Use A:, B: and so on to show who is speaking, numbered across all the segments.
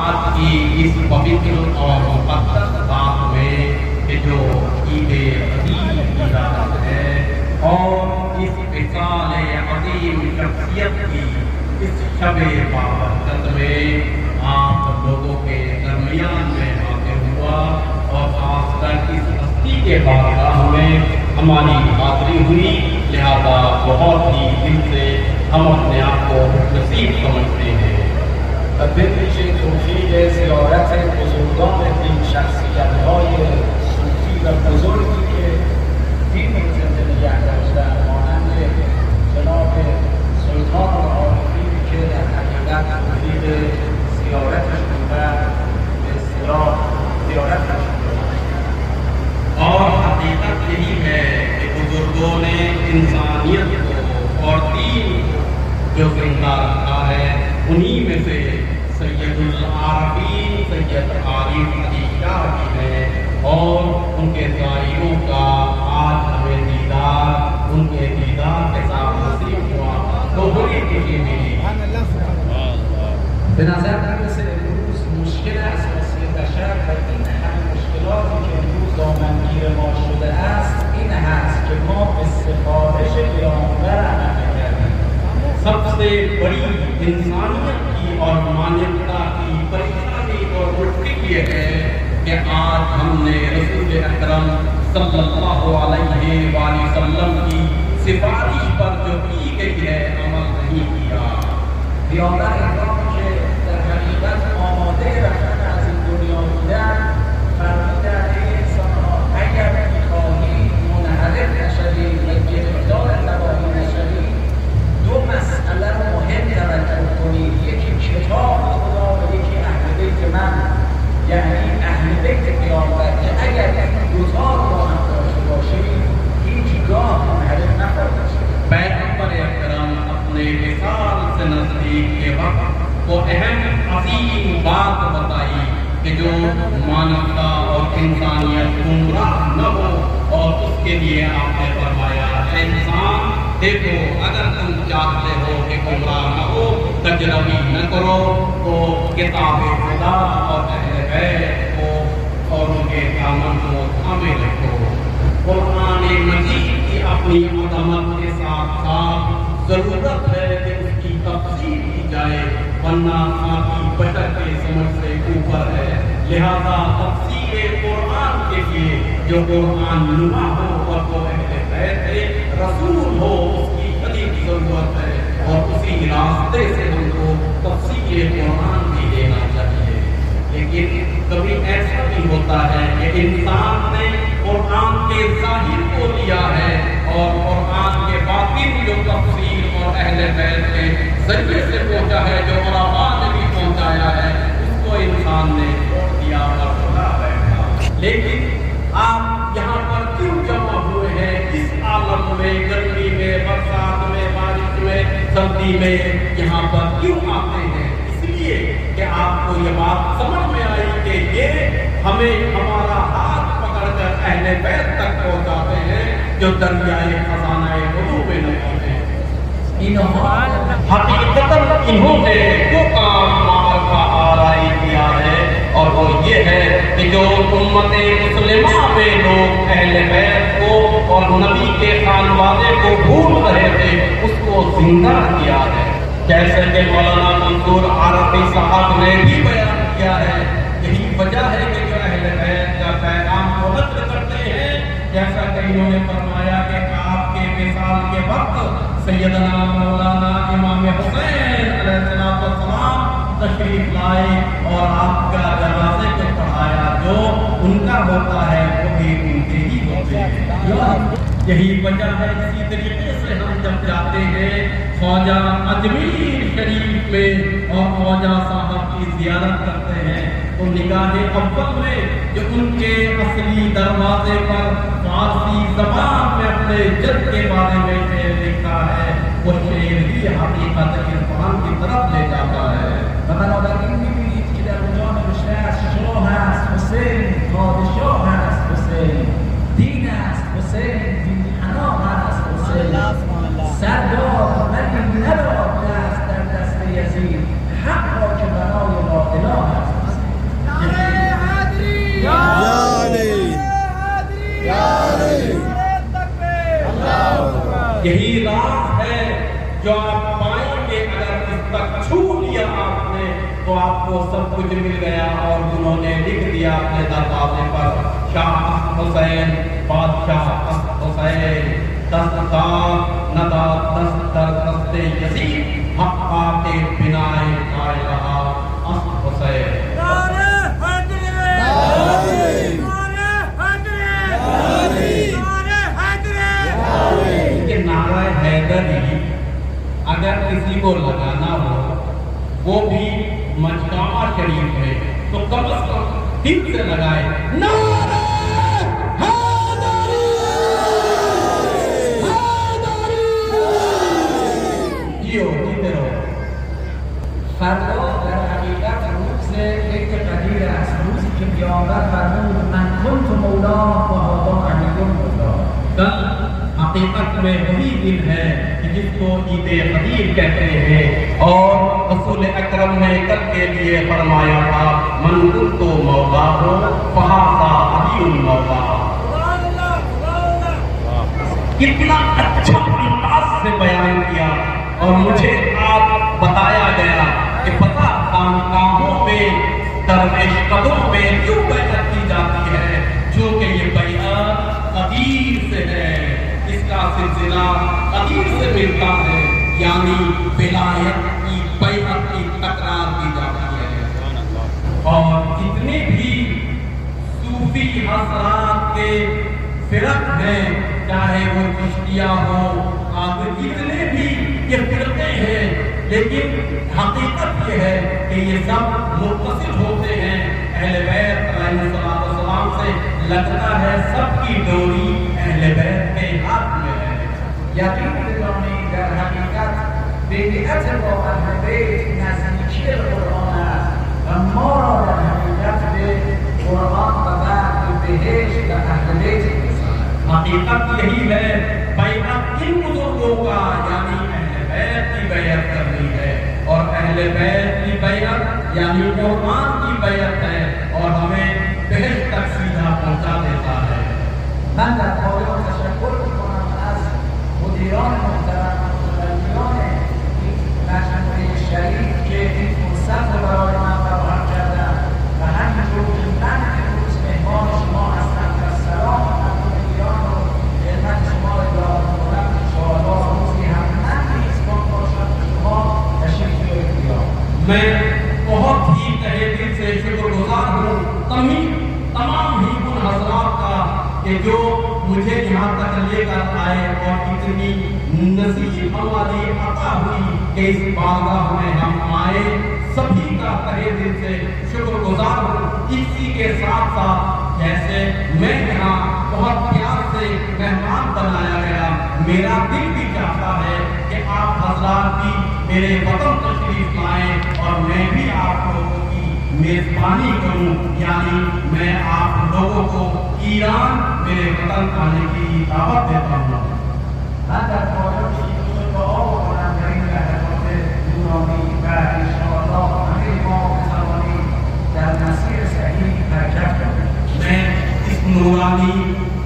A: آج کی اس پوتر اور مقدس رات میں کہ جو عید عظیم کی رات ہے اور اس وصال عظیم شخصیت کی اس شب بابرکت میں آپ لوگوں کے درمیان میں حاضر ہوا اور خاص کر اس ہستی کے بارگاہ میں ہماری حاضری ہوئی، لہذا بہت ہی دل سے ہم اپنے آپ کو نصیب سمجھتے ہیں۔
B: ببینید توفیق زیارت بزرگان دین، شخصیت‌های صوفی و بزرگی که دین رو زنده نگه داشتن، مانند جناب سلطان العارفین که در حقیقت توفیق زیارتشون و به اصطلاح زیارتشون
A: اور حقیقت یہی ہے کہ بزرگوں نے انسانیت کو اور دین کو جو زندہ رکھا ہے، انہی میں سے سید العارفین سید عارف علی شاہ جی ہیں، اور ان کے زائروں کا آج ہمیں دیدار، ان کے دیدار کے ساتھ نصیب ہوا تو بڑی خوشی ملی۔
B: به نظر میرسه امروز مشکل اساسی بشر و این همه مشکلاتی که امروز دامنگیر ما شده است این هست که ما به سفارش پیامبر عمل نکردیم۔
A: سب سے بڑی انسانیت کی اور مانوتا کی پریشانی اور مشکل یہ ہے کہ آج ہم نے رسول اکرم صلی اللہ علیہ وآلہ وسلم کی سفارش پر جو کی گئی ہے عمل نہیں کیا۔
B: پیامبر اکرمی که در حقیقت آماده رفتن از این دنیا بودن فرمودن ای انسان‌ها اگر می‌خواهید منحرف نشوید و گرفتار تباهی نشوید دو مسئله رو مهم توجه کنید، یکی کتاب خدا و یکی اهل بیت من، یعنی اهل بیت پیامبر، که اگر این دوتا رو با هم داشته باشید هیچگاه منحرف نخواهید شد۔
A: پیغمبر اکرم اپنے وصال سے نزدیک کے وقت وہ اہم عظیم بات بتائی کہ جو مانوتا اور انسانیت گمراہ نہ ہو، اور اس کے لیے آپ نے فرمایا اے انسان دیکھو اگر تم چاہتے ہو کہ گمراہ نہ ہو، تجربی نہ کرو تو کتاب خدا اور اہل بیت کو اور ان کے دامن کو تھامے رکھو۔ قرآن مجید کی اپنی عظمت کے ساتھ ساتھ ضرورت ہے کہ اس کی تفسیر کی جائے، ورنہ باقی بشر کے سمجھ سے اوپر ہے، لہذا تفسیر قرآن کے لیے جو قرآن نما ہو اور وہ اہل بیت رسول ہو اس کی بڑی ضرورت ہے، اور اسی راستے سے ہم کو تفسیر قرآن بھی دینا چاہیے۔ لیکن کبھی ایسا بھی ہوتا ہے کہ انسان نے قرآن کے ظاہر کو لیا ہے اور قرآن کے باطن جو تفسیر اور اہل بیت کے ذریعے سے پہنچا ہے، جو علماء نے بھی پہنچایا ہے، اس کو انسان نے چھوڑ دیا اور بھلا بیٹھا۔ لیکن آپ یہاں پر کیوں جمع ہوئے ہیں اس عالم میں، گرمی میں، برسات میں، بارش میں، سردی میں، یہاں پر کیوں آتے ہیں؟ اس لیے کہ آپ کو یہ بات سمجھ میں آئی کہ یہ ہمیں ہمارا ہاتھ پکڑ کر اہل بیت تک پہنچاتے ہیں جو دریائے خزانہ قلوب نبی ہیں۔ حقیقتاً انہوں نے جو کام کا آرائی کیا ہے اور وہ یہ ہے کہ جو امت مسلمہ میں لوگ اہل بیت کو اور نبی کے خانوادے کو بھول رہے تھے اس کو زندہ کیا ہے، جیسے کہ مولانا منصور عارفی صاحب نے بھی بیان کیا ہے۔ یہی وجہ ہے کہ جو اہل بیت کا پیغام کو نقل کرتے ہیں، جیسا کہ انہوں نے فرمایا کہ آپ کے وصال کے وقت سیدنا مولانا امام حسین علیہ السلام تشریف لائے اور آپ کا جنازے کو پڑھایا، جو ان کا ہوتا ہے وہ بھی ان کے ہی ہوتے ہیں۔ یہی وجہ ہے اسی طریقے سے ہم جب جاتے ہیں خواجہ اجمیر شریف میں اور خواجہ صاحب کی زیارت کرتے ہیں تو نگاہ اول میں جو ان کے اصلی دروازے پر فارسی زبان میں اپنے جد کے بارے میں شعر لکھا ہے، وہ شعر ہی حقیقت عرفان کی طرف لے جاتا ہے۔
B: بنابراین می‌بینید که در اونجا نوشته است شاه است حسین، پادشاه است حسین، دین است حسین، دین پناه است حسین، سردار ولی نداد دست در دست یزید، حق را که بنای لا اله است
A: جو آپ پائیں گے اگر اس تک چھو لیا آپ نے تو آپ کو سب کچھ مل گیا. اور انہوں نے لکھ دیا اپنے دروازے پر شاہ حسین بادشاہ حسین دستار ندا دست در دست یزید حق آتے بنائے جائے رہا حسین. نعرہ حیدری اگر کسی کو لگانا ہو وہ بھی مجتمع شریف میں تو کم از کم دل سے لگائے نعرہ حیدری حیدری. جیو جیتے رہو.
B: فردا در حقیقت روز یک قدیر است، روزی که پیامبر فرمود من کنت مولا و هذا علی مولا.
A: کل حقیقت میں وہی دن ہے کہ جس کو عید قدیر کہتے ہیں اور رسول اکرم نے کل کے لیے فرمایا تھا من کنت مولا ہو فہذا علی المولا. کتنا اچھا انداز سے بیان کیا اور مجھے آپ بتایا گیا کہ پتہ خانقاہوں میں درویش قدوں میں کیوں بیعت کی جاتی ہے چونکہ یہ بیعت قدیر سے ہے. اس کا سلسلہ قدیر سے ملتا ہے یعنی ولایت کی بیعت کی تکرار کی جاتی ہے. اور جتنے بھی صوفی حضرات کے فرق ہیں چاہے وہ چشتیہ ہو قادر جتنے بھی یہ فرقے ہیں لیکن حقیقت یہ ہے کہ یہ سب متصل ہوتے ہیں اہل بیت علیہ السلام سے. لگتا ہے سب کی ڈوری اہل بیت کے ہاتھ میں ہے.
B: یقین بدانید در حقیقت بیعت با اهل بیت نزدیکی قرآن است و ما را در حقیقت به قرآن و بعد به بهشت و اهل بیت می‌رساند.
A: حقیقت یہی ہے بیعت ان بزرگوں کا یعنی اہل بیت کی بیعت کرنی ہے اور اہل بیت کی بیعت یعنی قرآن کی بیعت ہے اور ہمیں بہشت تک سیدھا پہنچا دیتا ہے.
B: من در پایان تشکر می‌کنم از مدیران محترم متولیان این مجموعه شریف که این فرصت رو برای من فراهم کردن و همینطور که من امروز مهمان شما هستم و سلام مردم ایران رو خدمت شما ابلاغ می‌کنم. انشاءالله روزی هم من میزبان باشم که شما تشریف بیارید ایران.
A: میں بہت ہی تہہ دل سے شکر گزار ہوں تمام ہی ان حضرات کا کہ جو مجھے یہاں تک لے کر آئے اور اتنی نصیب ہماری عطا ہوئی کہ اس بارگاہ میں ہم آئے. سبھی کا تہہ دل سے شکر گزار ہوں. اسی کے ساتھ ساتھ جیسے میں یہاں بہت پیار سے مہمان بنایا گیا میرا دل بھی چاہتا ہے کہ آپ حضرات بھی میرے وطن تشریف لائیں اور میں بھی آپ لوگوں کی میزبانی کروں یعنی میں آپ لوگوں کو ایران میرے وطن آنے کی دعوت دیتا ہوں.
B: من در پایان شیطان دعا بکنم در این لحظات نورانی و انشاءالله همه ما بتوانیم در مسیر صحیح حرکت کنیم.
A: میں اس نورانی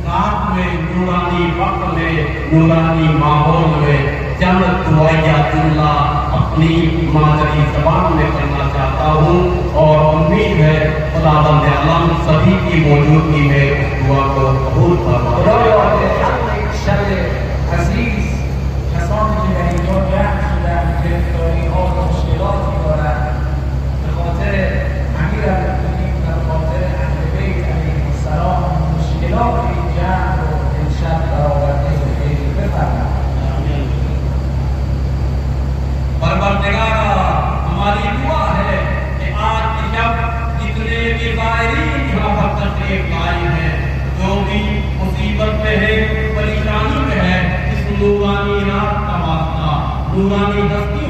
A: رات میں نورانی وقت میں نورانی ماحول میں چند دعائیات اللہ اپنی مادری زبان میں کرنا چاہتا ہوں اور امید ہے خدا بند عالم سبھی کی موجودگی میں اس دعا کو قبول فرمائے.
B: خدایا به حق این شب عزیز کسانی که در اینجا جمع شدن گرفتاری‌ها و مشکلاتی دارند به خاطر امیرالمؤمنین و به خاطر اهل بیت علیهم السلام مشکلات این جمع رو امشب برآورده بفرمایید.
A: پروردگارا ہماری دعا ہے کہ آج کی شب جتنے بھی زائرین یہاں پر تشریف لائے ہیں جو بھی مصیبت میں ہے پریشانی میں ہے اس نورانی رات کا واسطہ نورانی ہستی